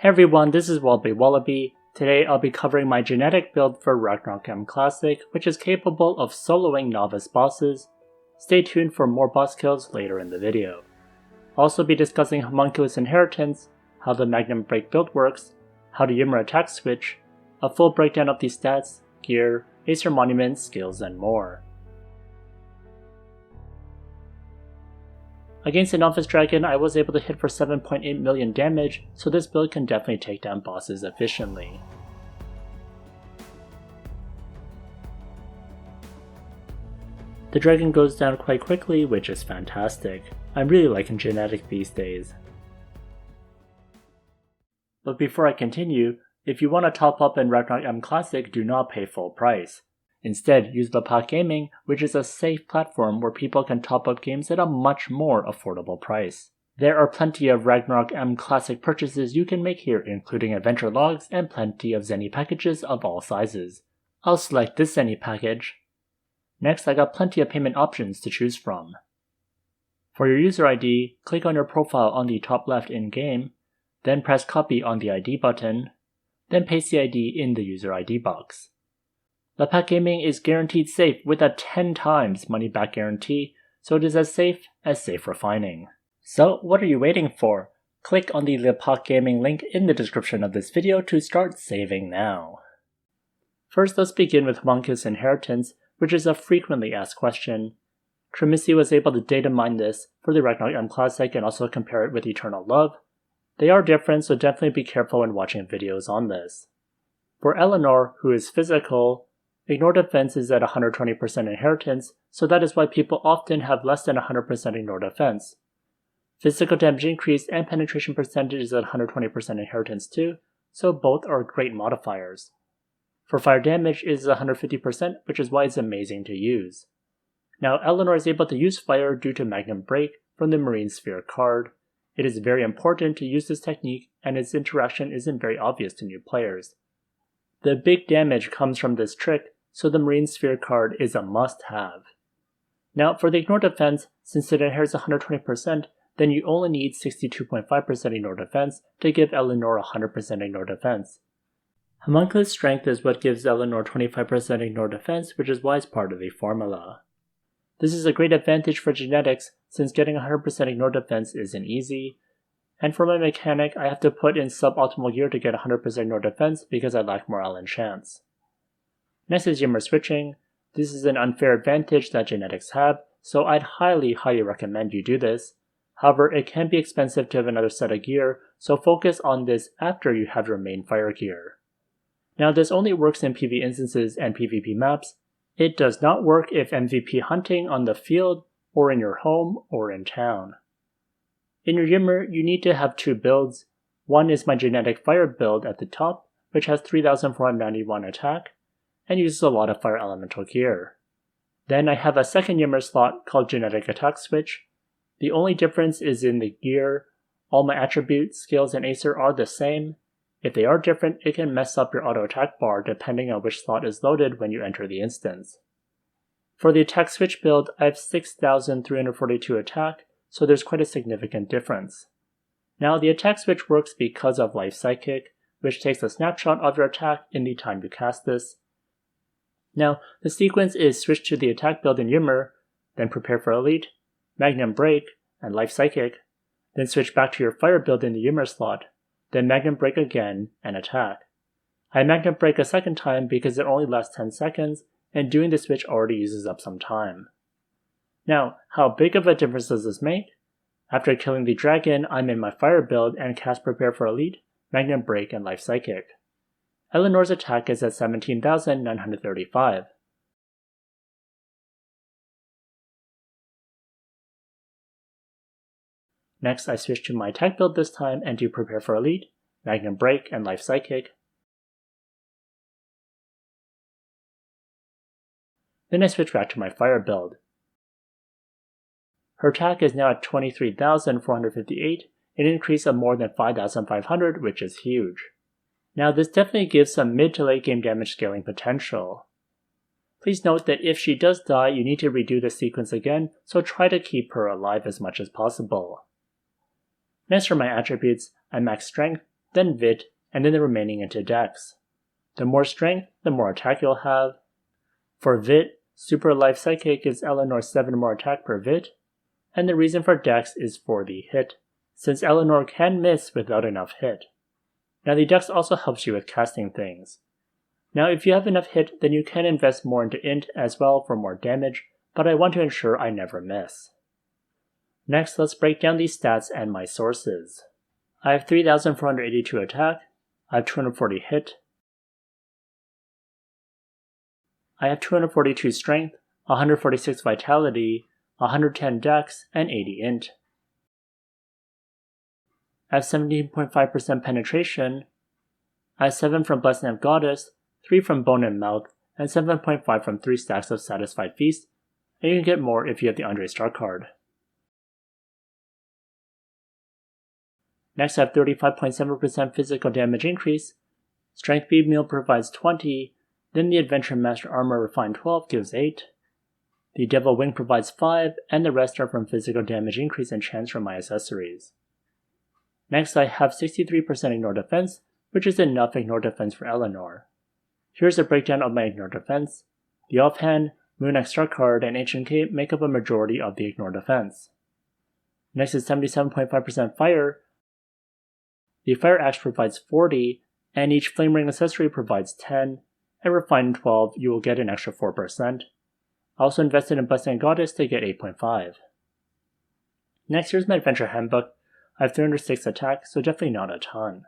Hey everyone, this is Wallaby. Today I'll be covering my genetic build for Ragnarok M Classic, which is capable of soloing novice bosses. Stay tuned for more boss kills later in the video. I'll also be discussing Homunculus Inheritance, how the Magnum break build works, how to Ymir attack switch, a full breakdown of the stats, gear, Aesir Monument, skills, and more. Against a Novice Dragon, I was able to hit for 7.8 million damage, so this build can definitely take down bosses efficiently. The dragon goes down quite quickly, which is fantastic. I'm really liking genetic these days. But before I continue, if you want to top up in Ragnarok M Classic, do not pay full price. Instead, use Lapakgaming, which is a safe platform where people can top up games at a much more affordable price. There are plenty of Ragnarok M Classic purchases you can make here, including adventure logs and plenty of Zeny packages of all sizes. I'll select this Zeny package. Next, I got plenty of payment options to choose from. For your user ID, click on your profile on the top left in-game, then press copy on the ID button, then paste the ID in the user ID box. Lapakgaming is guaranteed safe with a 10 times money back guarantee, so it is as safe refining. So what are you waiting for? Click on the Lapakgaming link in the description of this video to start saving now. First, let's begin with Homunculus Inheritance, which is a frequently asked question. Trimacy was able to data mine this for the Ragnarok M Classic and also compare it with Eternal Love. They are different, so definitely be careful when watching videos on this. For Eleanor, who is physical, Ignore defense is at 120% inheritance, so that is why people often have less than 100% ignore defense. Physical damage increase and penetration percentage is at 120% inheritance too, so both are great modifiers. For fire damage it is 150%, which is why it's amazing to use. Now Eleanor is able to use fire due to Magnum break from the Marine Sphere card. It is very important to use this technique, and its interaction isn't very obvious to new players. The big damage comes from this trick, so the Marine Sphere card is a must-have. Now for the ignore defense, since it inherits 120%, then you only need 62.5% ignore defense to give Eleanor 100% ignore defense. Homunculus strength is what gives Eleanor 25% ignore defense, which is why it's part of the formula. This is a great advantage for genetics, since getting 100% ignore defense isn't easy. And for my mechanic, I have to put in suboptimal gear to get 100% ignore defense because I lack morale and chance. Next is Ymir Switching. This is an unfair advantage that genetics have, so I'd highly recommend you do this. However, it can be expensive to have another set of gear, so focus on this after you have your main fire gear. Now this only works in PvE instances and PvP maps. It does not work if MVP hunting on the field, or in your home, or in town. In your Ymir, you need to have two builds. One is my genetic fire build at the top, which has 3491 attack, and uses a lot of fire elemental gear. Then I have a second Ymir slot called genetic attack switch. The only difference is in the gear. All my attributes, skills, and Aesir are the same. If they are different, it can mess up your auto attack bar depending on which slot is loaded when you enter the instance. For the attack switch build, I have 6342 attack, so there's quite a significant difference. Now the attack switch works because of Life Psychic, which takes a snapshot of your attack in the time you cast this. Now the sequence is switch to the attack build in Ymir, then prepare for Elite, Magnum break, and Life Psychic, then switch back to your fire build in the Ymir slot, then Magnum break again and attack. I Magnum break a second time because it only lasts 10 seconds, and doing the switch already uses up some time. Now, how big of a difference does this make? After killing the dragon, I'm in my fire build and cast Prepare for Elite, Magnum break, and Life Psychic. Eleanor's attack is at 17,935. Next, I switch to my attack build this time and do Prepare for Elite, Magnum break, and Life Psychic. Then I switch back to my fire build. Her attack is now at 23,458, an increase of more than 5,500, which is huge. Now this definitely gives some mid to late game damage scaling potential. Please note that if she does die, you need to redo the sequence again, so try to keep her alive as much as possible. Next for my attributes, I max strength, then Vit, and then the remaining into Dex. The more strength, the more attack you'll have. For Vit, Super Life Psychic gives Eleanor 7 more attack per Vit, and the reason for Dex is for the hit, since Eleanor can miss without enough hit. Now the Dex also helps you with casting things. Now if you have enough hit, then you can invest more into Int as well for more damage, but I want to ensure I never miss. Next, let's break down these stats and my sources. I have 3,482 attack, I have 240 hit, I have 242 strength, 146 vitality, 110 dex, and 80 int. I have 17.5% penetration, I have 7 from Blessing of Goddess, 3 from Bone and Mouth, and 7.5 from 3 stacks of Satisfied Feast, and you can get more if you have the Andre Star card. Next I have 35.7% physical damage increase, Strength Bead Meal provides 20, then the Adventure Master Armor Refined 12 gives 8, the Devil Wing provides 5, and the rest are from physical damage increase and chance from my accessories. Next I have 63% Ignore Defense, which is enough Ignore Defense for Eleanor. Here's a breakdown of my Ignore Defense. The Offhand, Moon Star card, and Ancient Cape make up a majority of the Ignore Defense. Next is 77.5% Fire. The Fire Axe provides 40, and each Flame Ring accessory provides 10, and Refined 12 you will get an extra 4%. I also invested in Blessing Goddess to get 8.5. Next, here's my Adventure Handbook. I have 306 attack, so definitely not a ton.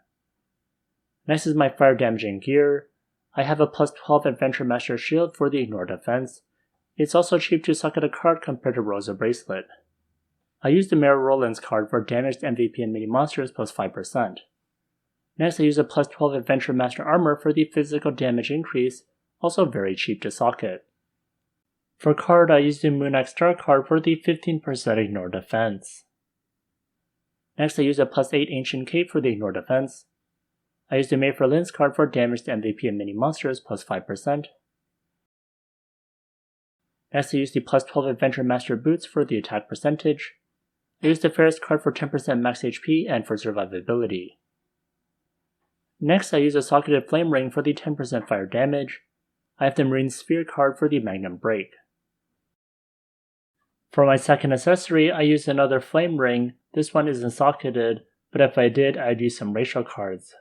Next is my Fire Damaging Gear. I have a plus 12 Adventure Master Shield for the Ignore Defense. It's also cheap to socket a card compared to Rosa Bracelet. I used the Mara Roland's card for damaged MVP and mini monsters plus 5%. Next I use a plus 12 Adventure Master Armor for the physical damage increase, also very cheap to socket. For card I used the Moonak Star card for the 15% Ignore Defense. Next I use a plus 8 Ancient Cape for the Ignore Defense. I used the Mayfair Lynn's card for damaged MVP and mini monsters plus 5%. Next I used the plus 12 Adventure Master Boots for the attack percentage. I used the Ferris card for 10% max HP and for survivability. Next I use a socketed Flame Ring for the 10% fire damage. I have the Marine Sphere card for the Magnum break. For my second accessory I used another Flame Ring. This one isn't socketed, but if I did I'd use some racial cards.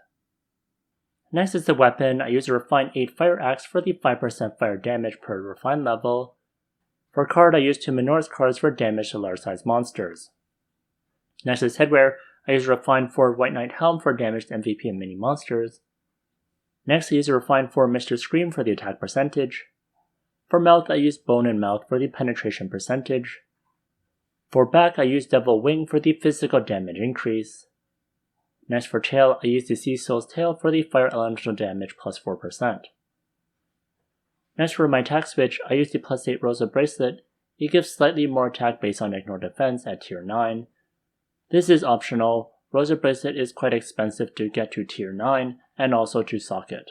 Next is the weapon. I use a Refined 8 Fire Axe for the 5% fire damage per Refined level. For card I use 2 Minor's cards for damage to large sized monsters. Next is headwear. I use a Refined 4 White Knight Helm for damaged MVP and mini monsters. Next I use a Refined 4 Mr. Scream for the attack percentage. For mouth I use Bone and Mouth for the penetration percentage. For back I use Devil Wing for the physical damage increase. Next for tail I use the Sea Soul's Tail for the fire elemental damage plus 4%. Next for my attack switch I use the plus 8 Rosa Bracelet. It gives slightly more attack based on Ignore Defense at tier 9. This is optional. Rosa Bracelet is quite expensive to get to tier 9 and also to socket.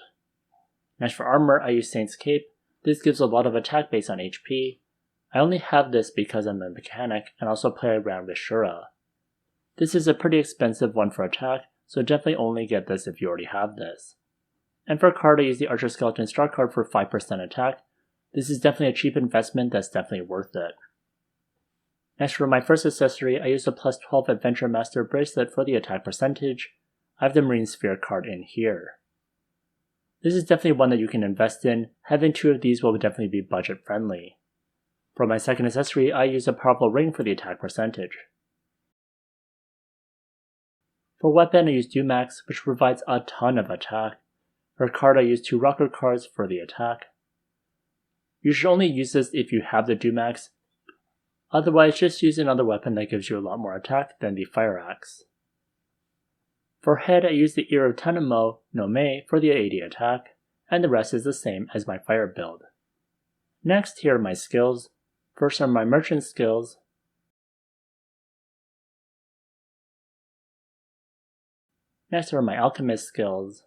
Next for armor I use Saint's Cape. This gives a lot of attack based on HP. I only have this because I'm a mechanic and also play around with Shura. This is a pretty expensive one for attack, so definitely only get this if you already have this. And for card I use the Archer Skeleton Star card for 5% attack. This is definitely a cheap investment that's definitely worth it. Next for my first accessory I use a plus 12 Adventure Master Bracelet for the attack percentage. I have the Marine Sphere card in here. This is definitely one that you can invest in. Having 2 of these will definitely be budget friendly. For my second accessory I use a powerful ring for the attack percentage. For weapon I use Dumax, which provides a ton of attack. For card I use 2 rocker cards for the attack. You should only use this if you have the Dumax. Otherwise just use another weapon that gives you a lot more attack than the Fire Axe. For head I use the Ear of Tanamo, no Mei, for the 80 attack, and the rest is the same as my fire build. Next here are my skills. First are my merchant skills. Next are my alchemist skills.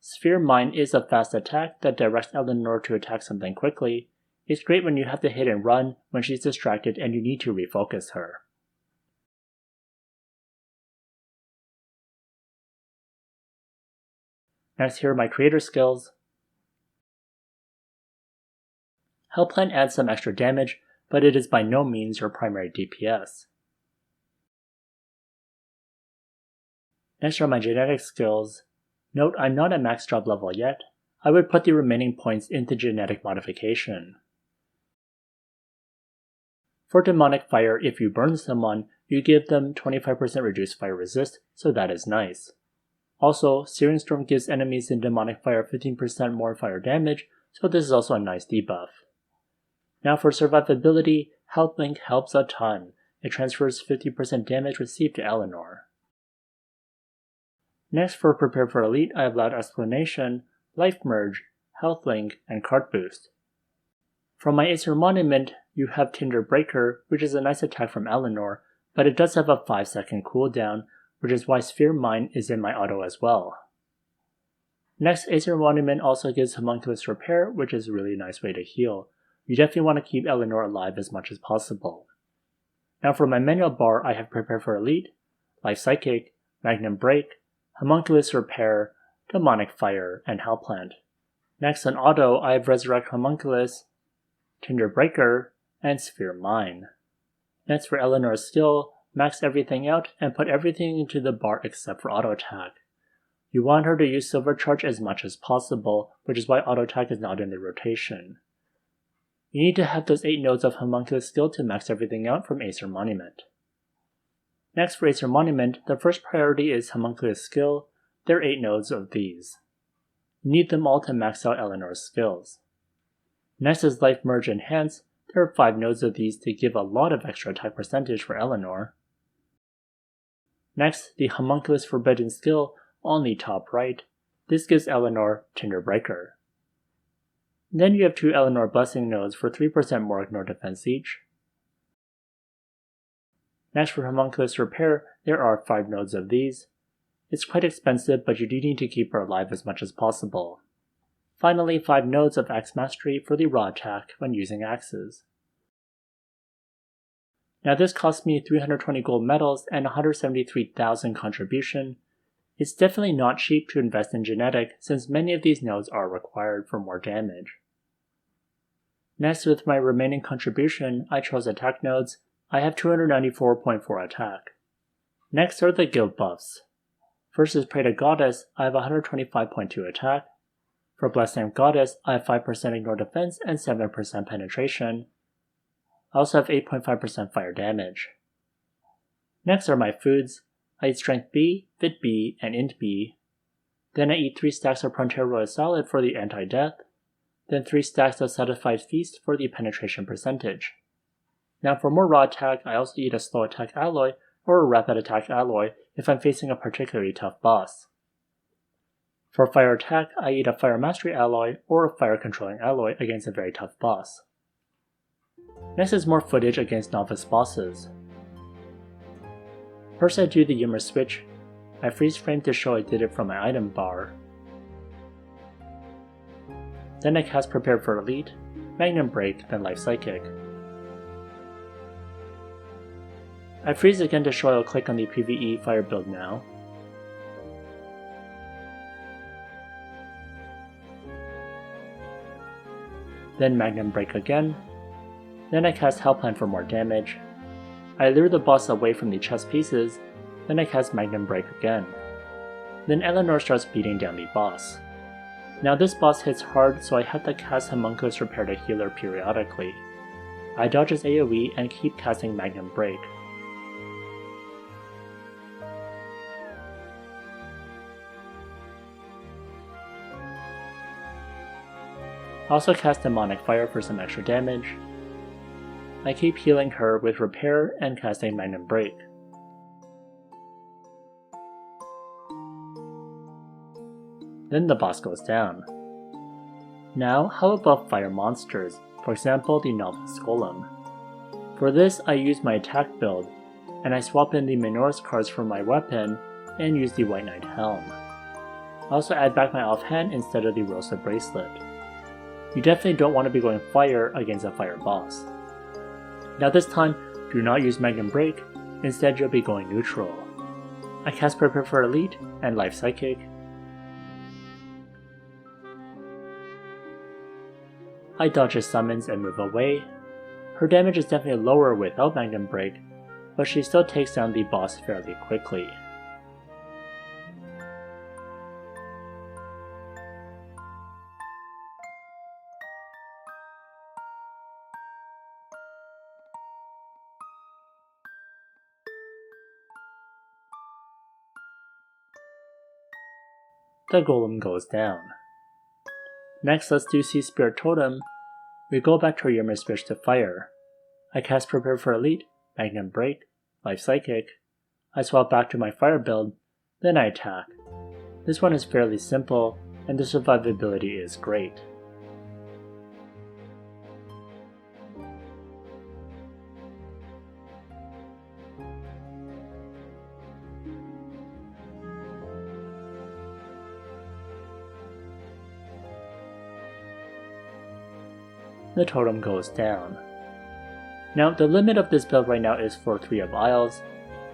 Sphere Mine is a fast attack that directs Eleanor to attack something quickly. It's great when you have to hit and run when she's distracted and you need to refocus her. Next, here are my creator skills. Hellplant adds some extra damage, but it is by no means your primary DPS. Next are my genetic skills. Note I'm not at max job level yet. I would put the remaining points into genetic modification. For demonic fire, if you burn someone, you give them 25% reduced fire resist, so that is nice. Also, Searing Storm gives enemies in demonic fire 15% more fire damage, so this is also a nice debuff. Now for survivability, Health Link helps a ton. It transfers 50% damage received to Eleanor. Next, for Prepare for Elite, I have Loud Explanation, Life Merge, Health Link, and Card Boost. From my Aesir Monument, you have Tinder Breaker, which is a nice attack from Eleanor, but it does have a 5-second cooldown, which is why Sphere Mine is in my auto as well. Next, Aesir Monument also gives Homunculus Repair, which is a really nice way to heal. You definitely want to keep Eleanor alive as much as possible. Now for my manual bar, I have Prepare for Elite, Life Psychic, Magnum Break, Homunculus Repair, Demonic Fire, and Hellplant. Next on auto, I have Resurrect Homunculus, Tinder Breaker, and Sphere Mine. Next for Eleanor's skill, max everything out and put everything into the bar except for auto attack. You want her to use Silver Charge as much as possible, which is why auto attack is not in the rotation. You need to have those 8 nodes of Homunculus skill to max everything out from Aesir Monument. Next for Aesir Monument, the first priority is Homunculus skill. There are 8 nodes of these. You need them all to max out Eleanor's skills. Next is Life Merge Enhance. There are 5 nodes of these to give a lot of extra attack percentage for Eleanor. Next, the Homunculus Forbidden skill on the top right. This gives Eleanor Tinder Breaker. Then you have 2 Eleanor Blessing nodes for 3% more ignore defense each. Next for Homunculus Repair, there are 5 nodes of these. It's quite expensive, but you do need to keep her alive as much as possible. Finally, 5 nodes of Axe Mastery for the raw attack when using axes. Now this cost me 320 gold medals and 173,000 contribution. It's definitely not cheap to invest in genetic since many of these nodes are required for more damage. Next, with my remaining contribution, I chose attack nodes. I have 294.4 attack. Next are the guild buffs. First is Pray to Goddess, I have 125.2 attack. For Blessed Name Goddess, I have 5% ignore defense and 7% penetration. I also have 8.5% fire damage. Next are my foods. I eat Strength B, Fit B, and Int B. Then I eat 3 stacks of Frontier Royal Salad for the anti-death. Then 3 stacks of Satisfied Feast for the penetration percentage. Now for more raw attack, I also eat a slow attack alloy or a rapid attack alloy if I'm facing a particularly tough boss. For fire attack, I eat a fire mastery alloy or a fire controlling alloy against a very tough boss. Next is more footage against novice bosses. First I do the Ymir switch. I freeze frame to show I did it from my item bar. Then I cast Prepare for Elite, Magnum Break, then Life Psychic. I freeze again to show I'll click on the PvE fire build now. Then Magnum Break again. Then I cast Hellplant for more damage. I lure the boss away from the chest pieces, then I cast Magnum Break again. Then Eleanor starts beating down the boss. Now this boss hits hard, so I have to cast Homunculus Repair to heal her periodically. I dodge his AoE and keep casting Magnum Break. I also cast Demonic Fire for some extra damage. I keep healing her with Repair and casting Magnum Break. Then the boss goes down. Now, how about fire monsters, for example the Novice Golem? For this, I use my attack build, and I swap in the Minoris cards for my weapon and use the White Knight Helm. I also add back my offhand instead of the Rosa Bracelet. You definitely don't want to be going fire against a fire boss. Now this time, do not use Magnum Break, instead you'll be going neutral. I cast Prepare for Elite and Life Psychic. I dodge his summons and move away. Her damage is definitely lower without Magnum Break, but she still takes down the boss fairly quickly. The golem goes down. Next, let's do Sea Spirit Totem. We go back to our Ymir Switch to fire. I cast Prepare for Elite, Magnum Break, Life Psychic. I swap back to my fire build, then I attack. This one is fairly simple, and the survivability is great. The totem goes down. Now, the limit of this build right now is for 3 of Isles.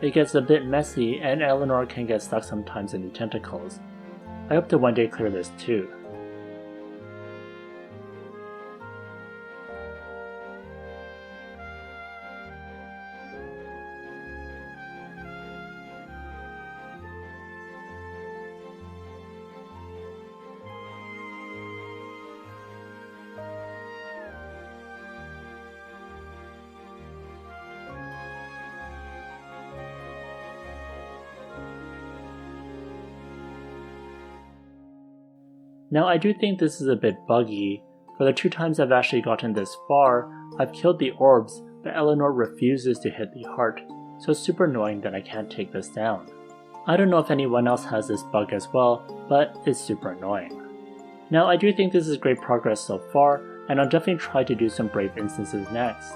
It gets a bit messy, and Eleanor can get stuck sometimes in the tentacles. I hope to one day clear this too. Now, I do think this is a bit buggy. For the 2 times I've actually gotten this far, I've killed the orbs, but Eleanor refuses to hit the heart, so it's super annoying that I can't take this down. I don't know if anyone else has this bug as well, but it's super annoying. Now, I do think this is great progress so far, and I'll definitely try to do some brave instances next.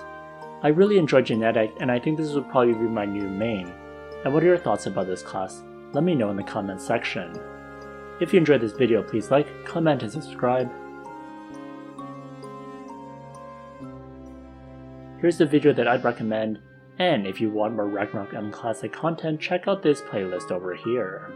I really enjoy Genetic, and I think this will probably be my new main. And what are your thoughts about this class? Let me know in the comments section. If you enjoyed this video, please like, comment, and subscribe. Here's the video that I'd recommend, and if you want more Ragnarok M Classic content, check out this playlist over here.